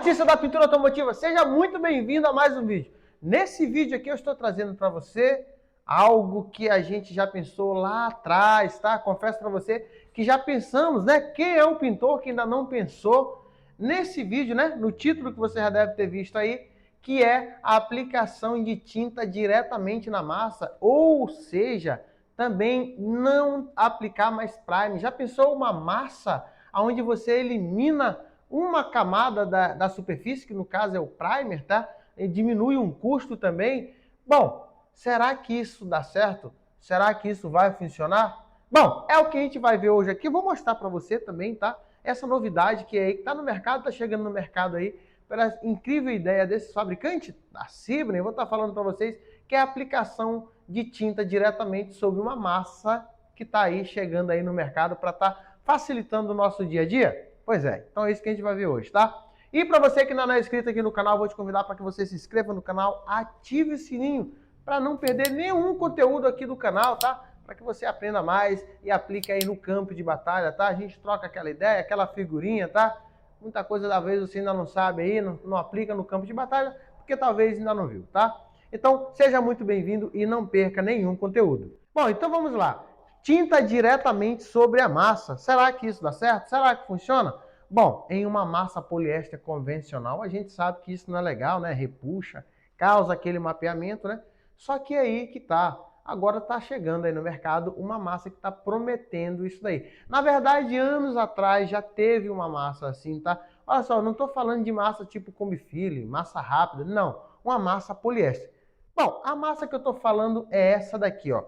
artista da pintura automotiva, seja muito bem-vindo a mais um vídeo. Nesse vídeo aqui eu estou trazendo para você algo que a gente já pensou lá atrás, tá? Confesso para você que já pensamos, né? Quem é o pintor que ainda não pensou nesse vídeo, né? No título que você já deve ter visto aí, que é a aplicação de tinta diretamente na massa, ou seja, também não aplicar mais primer. Já pensou uma massa onde você elimina uma camada da superfície, que no caso é o primer, tá? E diminui um custo também. Bom, será que isso dá certo? Será que isso vai funcionar? Bom, é o que a gente vai ver hoje aqui. Vou mostrar para você também, tá? Essa novidade que está no mercado, está chegando no mercado aí, pela incrível ideia desse fabricante, da Sibren. Eu vou estar falando para vocês que é a aplicação de tinta diretamente sobre uma massa que está aí chegando aí no mercado para estar facilitando o nosso dia a dia. Pois é, então é isso que a gente vai ver hoje, tá? E para você que ainda não é inscrito aqui no canal, vou te convidar para que você se inscreva no canal, ative o sininho para não perder nenhum conteúdo aqui do canal, tá? Para que você aprenda mais e aplique aí no campo de batalha, tá? A gente troca aquela ideia, aquela figurinha, tá? Muita coisa da vez você ainda não sabe aí, não aplica no campo de batalha, porque talvez ainda não viu, tá? Então, seja muito bem-vindo e não perca nenhum conteúdo. Bom, então vamos lá. Tinta diretamente sobre a massa. Será que isso dá certo? Será que funciona? Bom, em uma massa poliéster convencional, a gente sabe que isso não é legal, né? Repuxa, causa aquele mapeamento, né? Só que aí que tá. Agora está chegando aí no mercado uma massa que está prometendo isso daí. Na verdade, anos atrás já teve uma massa assim, tá? Olha só, não estou falando de massa tipo Combi-Fili, massa rápida, não. Uma massa poliéster. Bom, a massa que eu estou falando é essa daqui, ó.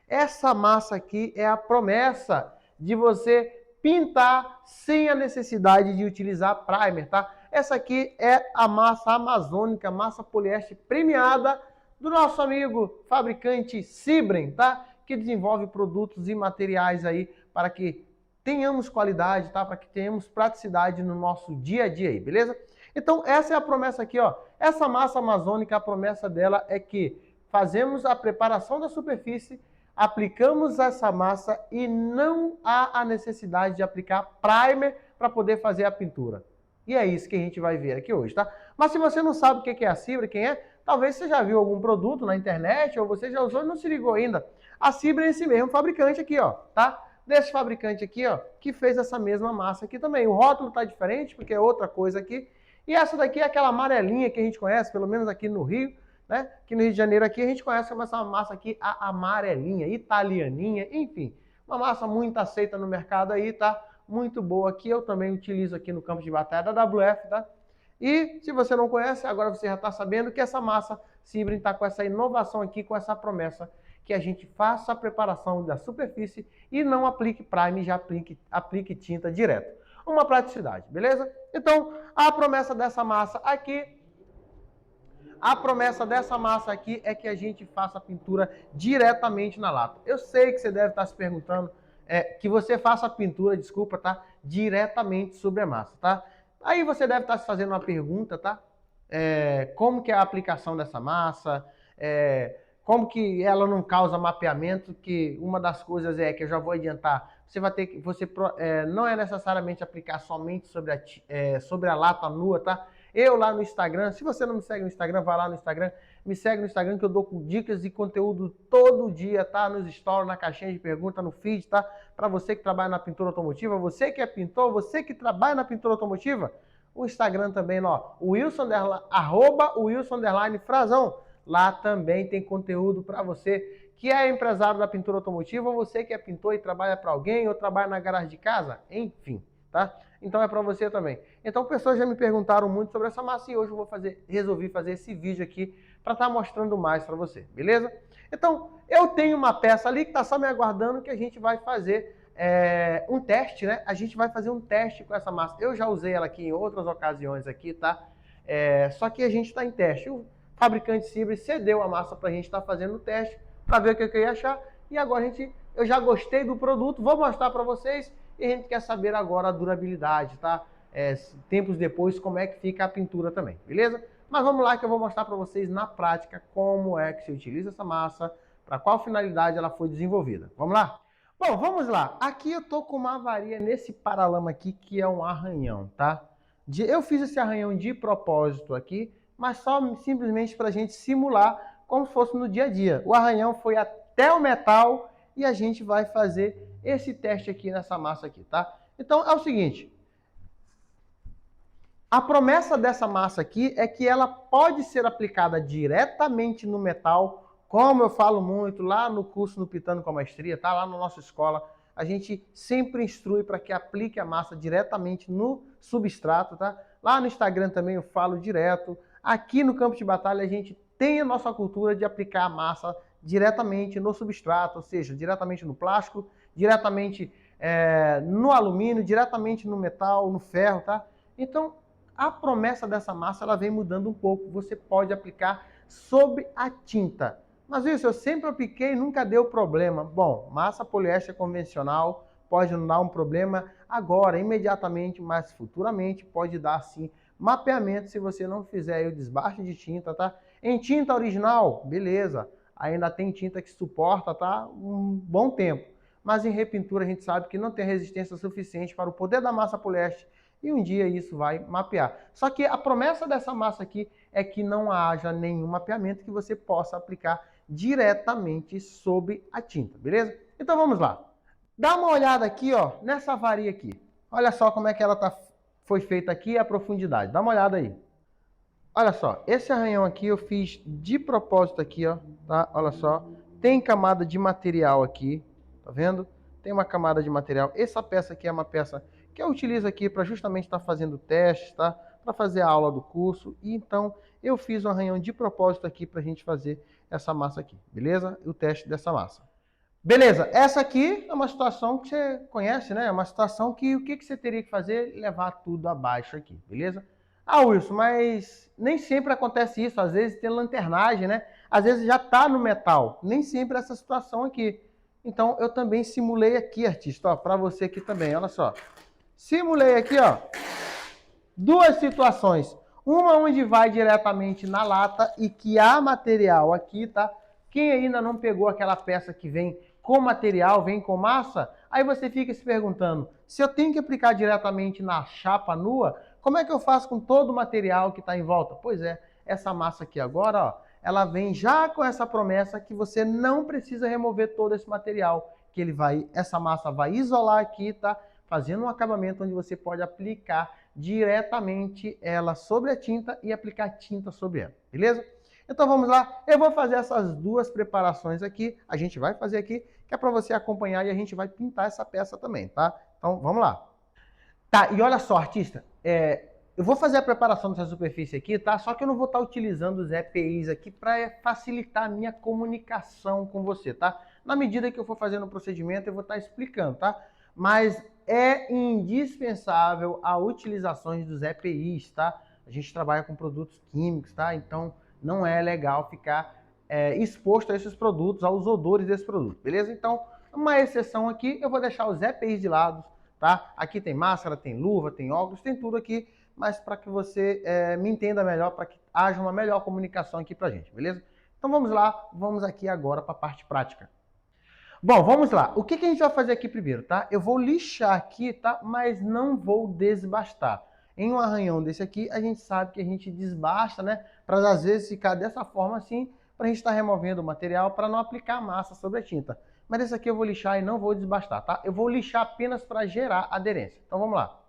Essa massa aqui é a promessa de você pintar sem a necessidade de utilizar primer, tá? Essa aqui é a massa amazônica, massa poliéster premiada do nosso amigo fabricante Sibren, tá? Que desenvolve produtos e materiais aí para que tenhamos qualidade, tá? Para que tenhamos praticidade no nosso dia a dia aí, beleza? Então essa é a promessa aqui, ó. Essa massa amazônica, a promessa dela é que fazemos a preparação da superfície, aplicamos essa massa e não há a necessidade de aplicar primer para poder fazer a pintura. E é isso que a gente vai ver aqui hoje, tá? Mas se você não sabe o que é a Sibren, quem é, talvez você já viu algum produto na internet ou você já usou e não se ligou ainda. A Sibren é esse mesmo fabricante aqui, ó, tá? Desse fabricante aqui, ó, que fez essa mesma massa aqui também. O rótulo tá diferente porque é outra coisa aqui. E essa daqui é aquela amarelinha que a gente conhece, pelo menos aqui no Rio, né? Aqui no Rio de Janeiro aqui a gente conhece essa massa aqui, a amarelinha, italianinha, enfim. Uma massa muito aceita no mercado aí, tá? Muito boa aqui, eu também utilizo aqui no campo de batalha da WF, tá? E se você não conhece, agora você já está sabendo que essa massa Sibren está com essa inovação aqui, com essa promessa que a gente faça a preparação da superfície e não aplique primer, já aplique tinta direto. Uma praticidade, beleza? Então, a promessa dessa massa aqui é que a gente faça a pintura diretamente na lata. Eu sei que você deve estar se perguntando que você faça a pintura, desculpa, tá? Diretamente sobre a massa, tá? Aí você deve estar se fazendo uma pergunta, tá? Como que é a aplicação dessa massa? Como que ela não causa mapeamento? Que uma das coisas que eu já vou adiantar, você vai ter que, não é necessariamente aplicar somente sobre a lata nua, tá? Eu lá no Instagram, se você não me segue no Instagram, vai lá no Instagram, me segue no Instagram que eu dou dicas e conteúdo todo dia, tá? Nos stories, na caixinha de pergunta, no feed, tá? Para você que trabalha na pintura automotiva, você que é pintor, você que trabalha na pintura automotiva, o Instagram também, ó, @Wilson_Frazão. Lá também tem conteúdo para você que é empresário da pintura automotiva, ou você que é pintor e trabalha para alguém, ou trabalha na garagem de casa, enfim, tá? Então é para você também. Então pessoas já me perguntaram muito sobre essa massa e hoje eu resolvi fazer esse vídeo aqui para estar mostrando mais para você, beleza? Então eu tenho uma peça ali que está só me aguardando que a gente vai fazer um teste, né? A gente vai fazer um teste com essa massa. Eu já usei ela aqui em outras ocasiões aqui, tá? Só que a gente está em teste. O fabricante Sibren cedeu a massa para a gente estar fazendo o teste para ver o que eu ia achar. E agora eu já gostei do produto, vou mostrar para vocês e a gente quer saber agora a durabilidade, tá? Tempos depois, como é que fica a pintura também, beleza? Mas vamos lá que eu vou mostrar para vocês na prática como é que se utiliza essa massa, para qual finalidade ela foi desenvolvida. Vamos lá? Bom, vamos lá. Aqui eu tô com uma avaria nesse paralama aqui que é um arranhão, tá? Eu fiz esse arranhão de propósito aqui, mas só simplesmente para a gente simular como se fosse no dia a dia. O arranhão foi até o metal e a gente vai fazer esse teste aqui nessa massa aqui, tá? Então é o seguinte, a promessa dessa massa aqui é que ela pode ser aplicada diretamente no metal, como eu falo muito lá no curso no Pitando com a Maestria, tá? Lá na nossa escola, a gente sempre instrui para que aplique a massa diretamente no substrato, tá? Lá no Instagram também eu falo direto. Aqui no campo de batalha a gente tem a nossa cultura de aplicar a massa diretamente no substrato, ou seja, diretamente no plástico, diretamente no alumínio, diretamente no metal, no ferro, tá? Então, a promessa dessa massa ela vem mudando um pouco. Você pode aplicar sobre a tinta. Mas isso, eu sempre apliquei e nunca deu problema. Bom, massa poliéster convencional pode não dar um problema agora, imediatamente, mas futuramente pode dar sim mapeamento se você não fizer o desbaste de tinta, tá? Em tinta original, beleza. Ainda tem tinta que suporta, tá? Um bom tempo. Mas em repintura a gente sabe que não tem resistência suficiente para o poder da massa poliéster e um dia isso vai mapear. Só que a promessa dessa massa aqui é que não haja nenhum mapeamento que você possa aplicar diretamente sobre a tinta, beleza? Então vamos lá. Dá uma olhada aqui, ó, nessa varia aqui. Olha só como é que ela foi feita aqui, a profundidade. Dá uma olhada aí. Olha só, esse arranhão aqui eu fiz de propósito aqui, ó, tá? Olha só, tem camada de material aqui, tá vendo? Tem uma camada de material. Essa peça aqui é uma peça que eu utilizo aqui para justamente estar fazendo testes, tá? Para fazer a aula do curso. E então eu fiz um arranhão de propósito aqui para a gente fazer essa massa aqui, beleza? O teste dessa massa. Beleza, essa aqui é uma situação que você conhece, né? É uma situação que o que você teria que fazer? Levar tudo abaixo aqui, beleza? Ah, Wilson, mas nem sempre acontece isso. Às vezes tem lanternagem, né? Às vezes já está no metal. Nem sempre essa situação aqui. Então eu também simulei aqui, artista, ó, para você aqui também, olha só. Simulei aqui, ó, duas situações. Uma onde vai diretamente na lata e que há material aqui, tá? Quem ainda não pegou aquela peça que vem com material, vem com massa, aí você fica se perguntando, se eu tenho que aplicar diretamente na chapa nua, como é que eu faço com todo o material que está em volta? Pois é, essa massa aqui agora, ó, ela vem já com essa promessa que você não precisa remover todo esse material, que essa massa vai isolar aqui, tá? Fazendo um acabamento onde você pode aplicar diretamente ela sobre a tinta e aplicar tinta sobre ela, beleza? Então vamos lá, eu vou fazer essas duas preparações aqui, a gente vai fazer aqui, que é para você acompanhar e a gente vai pintar essa peça também, tá? Então vamos lá. Tá, e olha só, artista, eu vou fazer a preparação dessa superfície aqui, tá? Só que eu não vou estar utilizando os EPIs aqui para facilitar a minha comunicação com você, tá? Na medida que eu for fazendo o procedimento, eu vou estar explicando, tá? Mas é indispensável a utilização dos EPIs, tá? A gente trabalha com produtos químicos, tá? Então não é legal ficar exposto a esses produtos, aos odores desse produto, beleza? Então, uma exceção aqui, eu vou deixar os EPIs de lado, tá? Aqui tem máscara, tem luva, tem óculos, tem tudo aqui, mas para que você me entenda melhor, para que haja uma melhor comunicação aqui pra gente, beleza? Então vamos lá, vamos aqui agora para a parte prática. Bom, vamos lá. O que a gente vai fazer aqui primeiro, tá? Eu vou lixar aqui, tá? Mas não vou desbastar. Em um arranhão desse aqui, a gente sabe que a gente desbasta, né? Para às vezes ficar dessa forma assim, para a gente estar removendo o material para não aplicar massa sobre a tinta. Mas esse aqui eu vou lixar e não vou desbastar, tá? Eu vou lixar apenas para gerar aderência. Então vamos lá.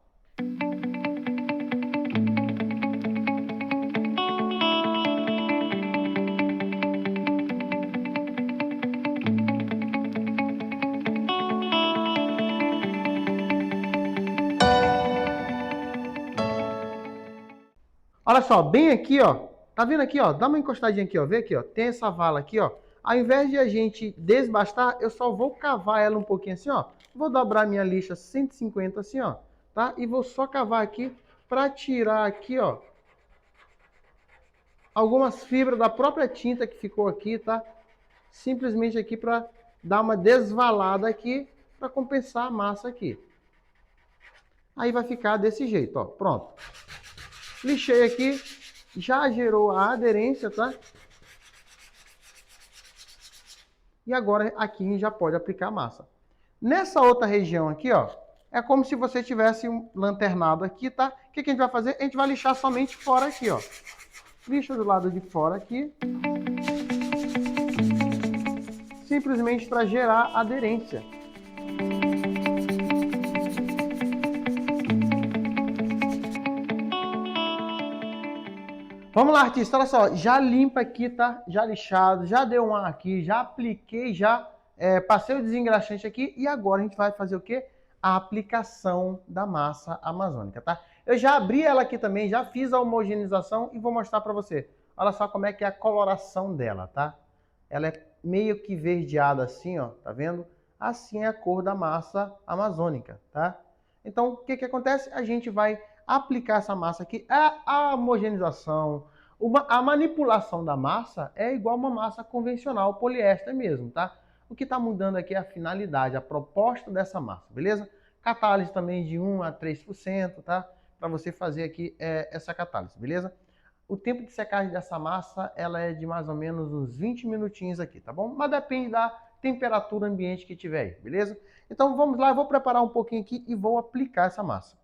Olha só, bem aqui, ó. Tá vendo aqui, ó? Dá uma encostadinha aqui, ó. Vê aqui, ó. Tem essa vala aqui, ó. Ao invés de a gente desbastar, eu só vou cavar ela um pouquinho assim, ó. Vou dobrar minha lixa 150 assim, ó. Tá? E vou só cavar aqui para tirar aqui, ó, algumas fibras da própria tinta que ficou aqui, tá? Simplesmente aqui para dar uma desvalada aqui para compensar a massa aqui. Aí vai ficar desse jeito, ó. Pronto. Lixei aqui, já gerou a aderência, tá? E agora aqui a gente já pode aplicar a massa. Nessa outra região aqui, ó, É como se você tivesse um lanternado aqui, tá? O que a gente vai fazer? A gente vai lixar somente fora aqui, ó. Lixa do lado de fora aqui. Simplesmente para gerar aderência. Vamos lá, artista, olha só, já limpa aqui, tá? Já lixado, já deu um ar aqui, já apliquei, já passei o desengraxante aqui e agora a gente vai fazer o quê? A aplicação da massa amazônica, tá? Eu já abri ela aqui também, já fiz a homogeneização e vou mostrar para você. Olha só como é que é a coloração dela, tá? Ela é meio que verdeada assim, ó, tá vendo? Assim é a cor da massa amazônica, tá? Então, o que acontece? A gente vai aplicar essa massa aqui. A homogeneização, a manipulação da massa é igual uma massa convencional, poliéster mesmo, tá? O que está mudando aqui é a finalidade, a proposta dessa massa, beleza? Catálise também de 1 a 3%, tá? Para você fazer aqui essa catálise, beleza? O tempo de secagem dessa massa, ela é de mais ou menos uns 20 minutinhos aqui, tá bom? Mas depende da temperatura ambiente que tiver aí, beleza? Então vamos lá, eu vou preparar um pouquinho aqui e vou aplicar essa massa.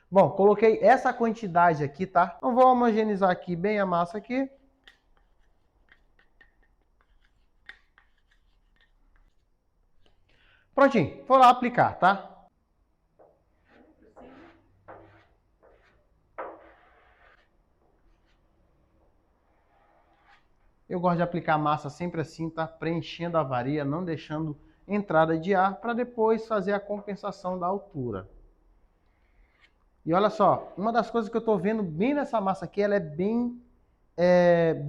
Bom, coloquei essa quantidade aqui, tá? Então vou homogeneizar aqui bem a massa aqui. Prontinho, vou lá aplicar, tá? Eu gosto de aplicar a massa sempre assim, tá? Preenchendo a varia, não deixando entrada de ar, para depois fazer a compensação da altura. E olha só, uma das coisas que eu tô vendo bem nessa massa aqui, ela é bem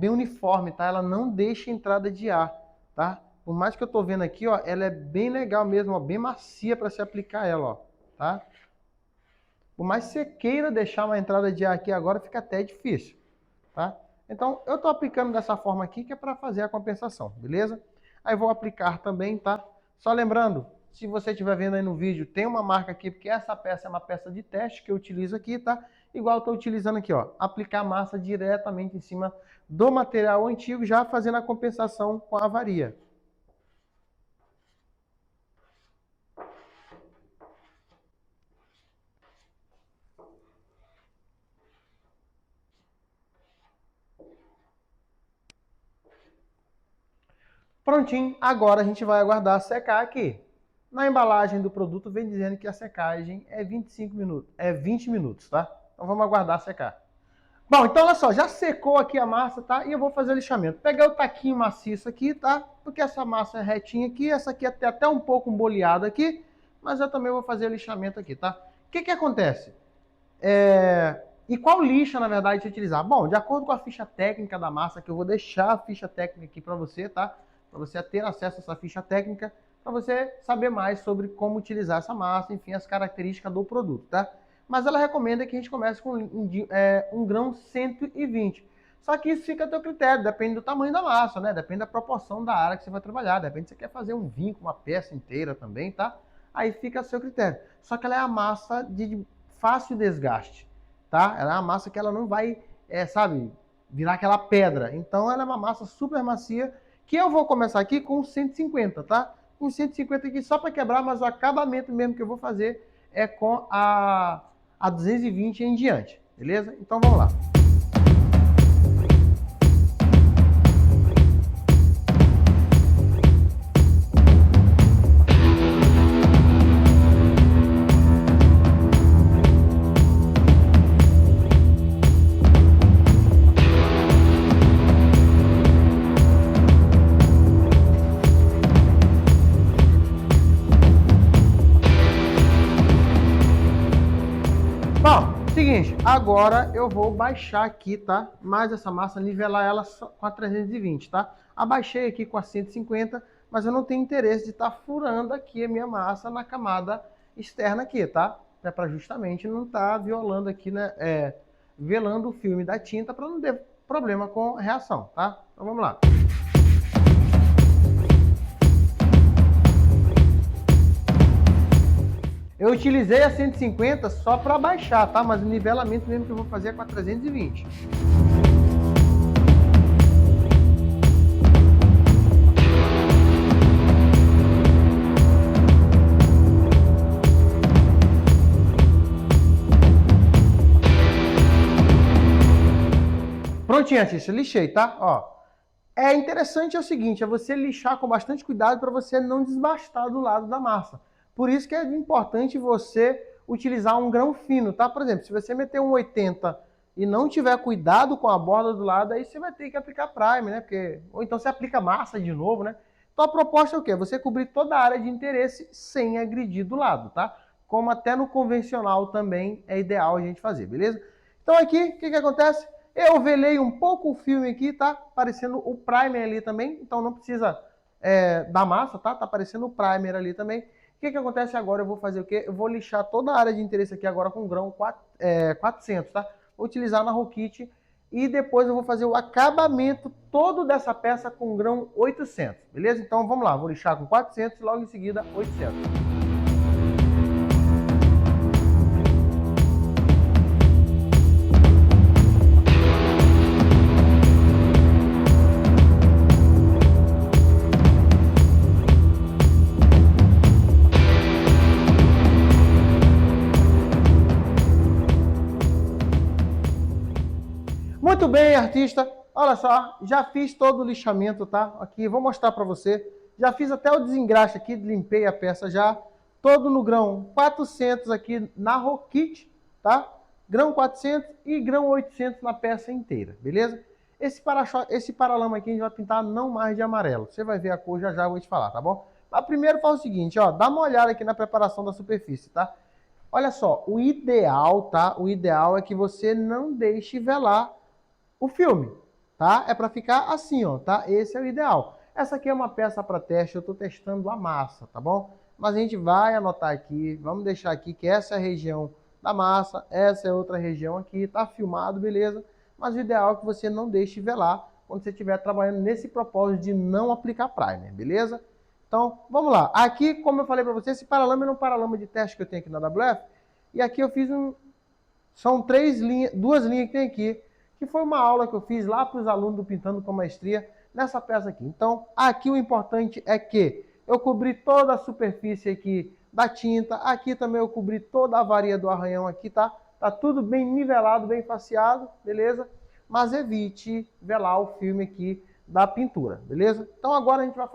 uniforme, tá? Ela não deixa entrada de ar, tá? Por mais que eu tô vendo aqui, ó, ela é bem legal mesmo, ó, bem macia para se aplicar ela, ó, tá? Por mais que você queira deixar uma entrada de ar aqui agora, fica até difícil, tá? Então, eu tô aplicando dessa forma aqui, que é para fazer a compensação, beleza? Aí vou aplicar também, tá? Só lembrando, se você estiver vendo aí no vídeo, tem uma marca aqui, porque essa peça é uma peça de teste que eu utilizo aqui, tá? Igual eu tô utilizando aqui, ó. Aplicar massa diretamente em cima do material antigo, já fazendo a compensação com a avaria. Prontinho, agora a gente vai aguardar secar aqui. Na embalagem do produto vem dizendo que a secagem é 25 minutos, é 20 minutos, tá? Então vamos aguardar secar. Bom, então olha só, já secou aqui a massa, tá? E eu vou fazer o lixamento. Peguei o taquinho maciço aqui, tá? Porque essa massa é retinha aqui, essa aqui é até um pouco emboleada aqui, mas eu também vou fazer o lixamento aqui, tá? O que acontece? E qual lixa, na verdade, se utilizar? Bom, de acordo com a ficha técnica da massa, que eu vou deixar a ficha técnica aqui para você, tá? Para você ter acesso a essa ficha técnica, para você saber mais sobre como utilizar essa massa, enfim, as características do produto, tá? Mas ela recomenda que a gente comece com um grão 120. Só que isso fica a teu critério, depende do tamanho da massa, né? Depende da proporção da área que você vai trabalhar, depende se você quer fazer um vinho com uma peça inteira também, tá? Aí fica a seu critério. Só que ela é a massa de fácil desgaste, tá? Ela é uma massa que ela não vai, sabe, virar aquela pedra. Então ela é uma massa super macia, que eu vou começar aqui com 150, tá? Com 150 aqui só para quebrar, mas o acabamento mesmo que eu vou fazer é com a 220 em diante, beleza? Então vamos lá. Seguinte, agora eu vou baixar aqui, tá? Mais essa massa, nivelar ela com a 320, tá? Abaixei aqui com a 150, mas eu não tenho interesse de estar furando aqui a minha massa na camada externa aqui, tá? É para justamente não estar violando aqui, né? Velando o filme da tinta para não ter problema com reação, tá? Então vamos lá. Eu utilizei a 150 só para baixar, tá? Mas o nivelamento mesmo que eu vou fazer é com a 320. Prontinho, artista, lixei, tá? Ó, é interessante é o seguinte, é você lixar com bastante cuidado para você não desbastar do lado da massa. Por isso que é importante você utilizar um grão fino, tá? Por exemplo, se você meter um 80 e não tiver cuidado com a borda do lado, aí você vai ter que aplicar primer, né? Porque, ou então você aplica massa de novo, né? Então a proposta é o quê? Você cobrir toda a área de interesse sem agredir do lado, tá? Como até no convencional também é ideal a gente fazer, beleza? Então aqui, o que acontece? Eu velei um pouco o filme aqui, tá? Aparecendo o primer ali também, então não precisa da massa, tá? Tá aparecendo o primer ali também. O que acontece agora? Eu vou fazer o quê? Eu vou lixar toda a área de interesse aqui agora com grão 400, tá? Vou utilizar na Rokit e depois eu vou fazer o acabamento todo dessa peça com grão 800, beleza? Então vamos lá, vou lixar com 400 e logo em seguida 800. Muito bem, artista. Olha só, já fiz todo o lixamento, tá? Aqui, vou mostrar para você. Já fiz até o desengraxe aqui, limpei a peça já. Todo no grão 400 aqui na Rokit, tá? Grão 400 e grão 800 na peça inteira, beleza? Esse paralama aqui a gente vai pintar não mais de amarelo. Você vai ver a cor já já, eu vou te falar, tá bom? Mas primeiro faz o seguinte, ó, dá uma olhada aqui na preparação da superfície, tá? Olha só, o ideal, tá? O ideal é que você não deixe velar o filme, tá? É para ficar assim, ó, tá? Esse é o ideal. Essa aqui é uma peça para teste, eu estou testando a massa, tá bom? Mas a gente vai anotar aqui, vamos deixar aqui que essa é a região da massa, essa é outra região aqui, tá filmado, beleza? Mas o ideal é que você não deixe velar quando você estiver trabalhando nesse propósito de não aplicar primer, beleza? Então, vamos lá. Aqui, como eu falei para você, esse paralama é um paralama de teste que eu tenho aqui na WF, e aqui eu fiz são duas linhas que tem aqui, que foi uma aula que eu fiz lá para os alunos do Pintando com Maestria, nessa peça aqui. Então, aqui o importante é que eu cobri toda a superfície aqui da tinta, aqui também eu cobri toda a varia do arranhão aqui, tá? Tá tudo bem nivelado, bem faceado, beleza? Mas evite velar o filme aqui da pintura, beleza? Então agora a gente vai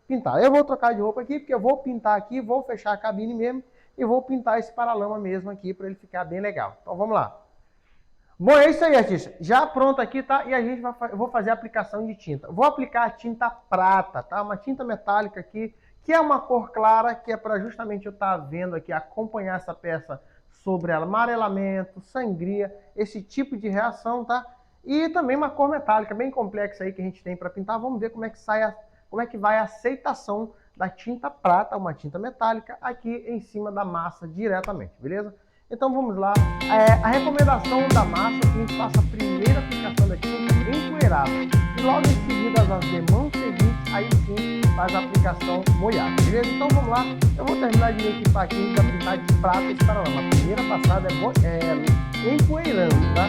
pintar. Eu vou trocar de roupa aqui, porque eu vou pintar aqui, vou fechar a cabine mesmo, e vou pintar esse paralama mesmo aqui, para ele ficar bem legal. Então vamos lá. Bom, é isso aí, artista. Já pronto aqui, tá? E eu vou fazer a aplicação de tinta. Vou aplicar a tinta prata, tá? Uma tinta metálica aqui, que é uma cor clara, que é para justamente eu estar vendo aqui, acompanhar essa peça sobre amarelamento, sangria, esse tipo de reação, tá? E também uma cor metálica bem complexa aí que a gente tem para pintar. Vamos ver como é que vai a aceitação da tinta prata, uma tinta metálica, aqui em cima da massa diretamente, beleza? Então vamos lá. A recomendação da massa é que a gente faça a primeira aplicação da tinta empoeirada. E logo em seguida, as demãos seguintes, aí sim faz a aplicação molhada, beleza? Então vamos lá. Eu vou terminar de me equipar aqui para pintar de prata esse paralama. A primeira passada é empoeirando, tá?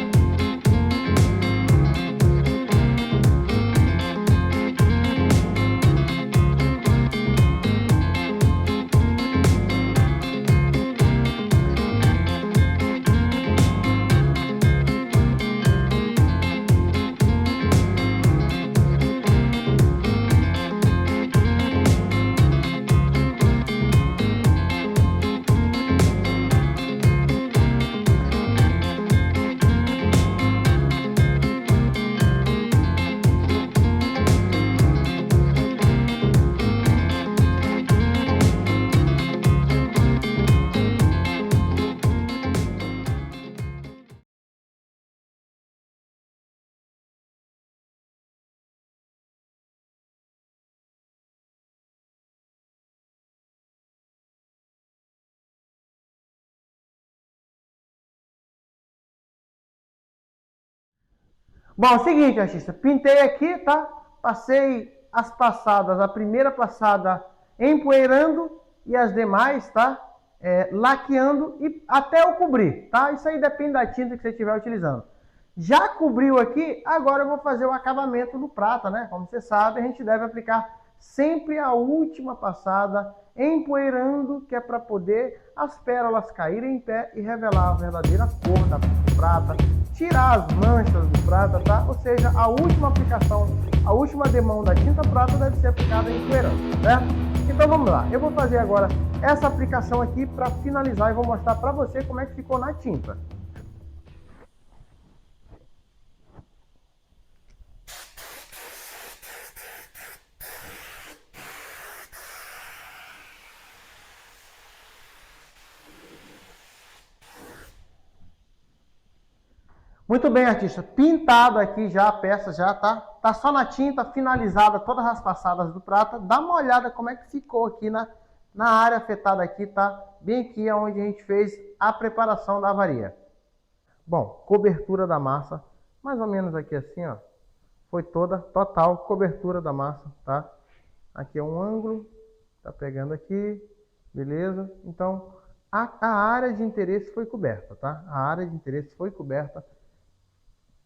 Bom, é o seguinte, artista, pintei aqui, tá? Passei as passadas, a primeira passada empoeirando e as demais, tá? Laqueando e até eu cobrir, tá? Isso aí depende da tinta que você estiver utilizando. Já cobriu aqui, agora eu vou fazer o acabamento no prata, né? Como você sabe, a gente deve aplicar Sempre a última passada, empoeirando, que é para poder as pérolas caírem em pé e revelar a verdadeira cor da prata, tirar as manchas do prata, tá? Ou seja, a última aplicação, a última demão da tinta prata deve ser aplicada empoeirando, certo? Então vamos lá, eu vou fazer agora essa aplicação aqui para finalizar e vou mostrar para você como é que ficou na tinta. Muito bem, artista. Pintado aqui já a peça, já tá só na tinta, finalizada todas as passadas do prata. Dá uma olhada como é que ficou aqui na área afetada aqui, tá? Bem aqui é onde a gente fez a preparação da avaria. Bom, cobertura da massa, mais ou menos aqui assim, ó. Foi toda, total cobertura da massa, tá? Aqui é um ângulo, tá pegando aqui, beleza? Então, a área de interesse foi coberta, tá? A área de interesse foi coberta.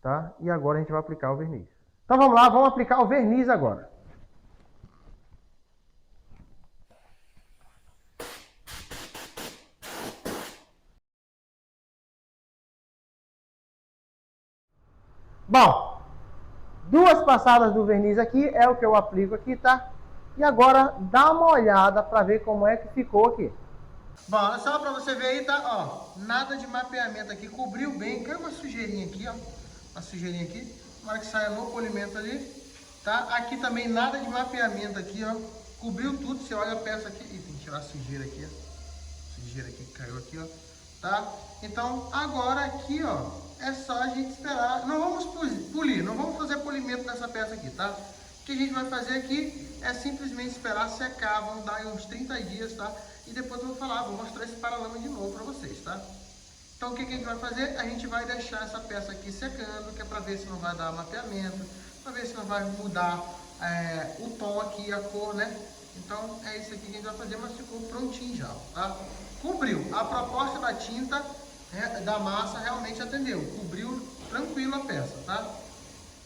Tá? E agora a gente vai aplicar o verniz. Então vamos lá, vamos aplicar o verniz agora. Bom, duas passadas do verniz aqui é o que eu aplico aqui, tá? E agora dá uma olhada para ver como é que ficou aqui. Bom, só para você ver aí, tá? Ó, nada de mapeamento aqui, cobriu bem, caiu uma sujeirinha aqui, ó. Uma sujeirinha aqui, na hora que saia no polimento ali, tá? Aqui também nada de mapeamento aqui, ó. Cobriu tudo, você olha a peça aqui. Ih, tem que tirar a sujeira aqui, ó. Sujeira aqui que caiu aqui, ó. Tá? Então, agora aqui, ó, é só a gente esperar. Não vamos polir, não vamos fazer polimento nessa peça aqui, tá? O que a gente vai fazer aqui é simplesmente esperar secar, vamos dar aí uns 30 dias, tá? E depois eu vou falar, vou mostrar esse paralama de novo para vocês, tá? Então o que a gente vai fazer? A gente vai deixar essa peça aqui secando, que é para ver se não vai dar mapeamento, para ver se não vai mudar o tom aqui, a cor, né? Então é isso aqui que a gente vai fazer, mas ficou prontinho já, tá? Cobriu. A proposta da tinta, da massa, realmente atendeu. Cobriu tranquilo a peça, tá?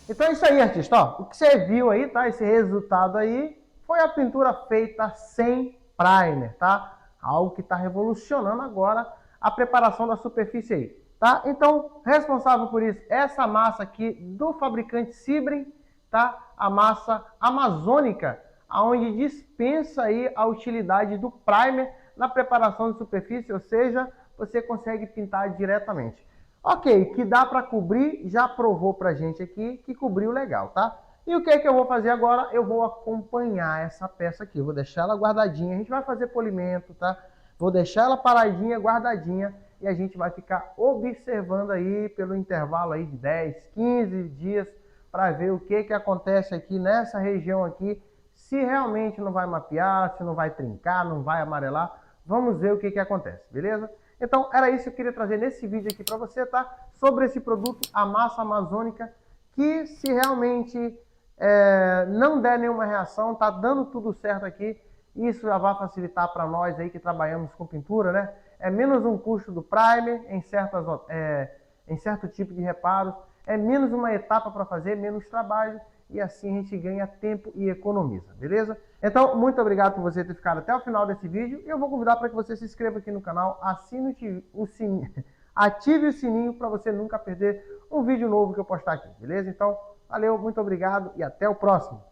Então é isso aí, artista. Ó, o que você viu aí, tá? Esse resultado aí foi a pintura feita sem primer, tá? Algo que está revolucionando agora a preparação da superfície aí, tá? Então, responsável por isso, essa massa aqui do fabricante Sibrin, tá? A massa amazônica, onde dispensa aí a utilidade do primer na preparação de superfície, ou seja, você consegue pintar diretamente. Ok, que dá para cobrir, já provou pra gente aqui que cobriu legal, tá? E o que é que eu vou fazer agora? Eu vou acompanhar essa peça aqui, eu vou deixar ela guardadinha, a gente vai fazer polimento, tá? Vou deixar ela paradinha, guardadinha, e a gente vai ficar observando aí pelo intervalo aí de 10, 15 dias para ver o que acontece aqui nessa região aqui, se realmente não vai mapear, se não vai trincar, não vai amarelar, vamos ver o que acontece, beleza? Então, era isso que eu queria trazer nesse vídeo aqui para você, tá? Sobre esse produto, a massa amazônica, que se realmente não der nenhuma reação, tá dando tudo certo aqui, isso já vai facilitar para nós aí que trabalhamos com pintura, né? É menos um custo do primer em certo tipo de reparos, é menos uma etapa para fazer, menos trabalho, e assim a gente ganha tempo e economiza, beleza? Então, muito obrigado por você ter ficado até o final desse vídeo. E eu vou convidar para que você se inscreva aqui no canal, assine o sininho, ative o sininho para você nunca perder um vídeo novo que eu postar aqui, beleza? Então, valeu, muito obrigado e até o próximo.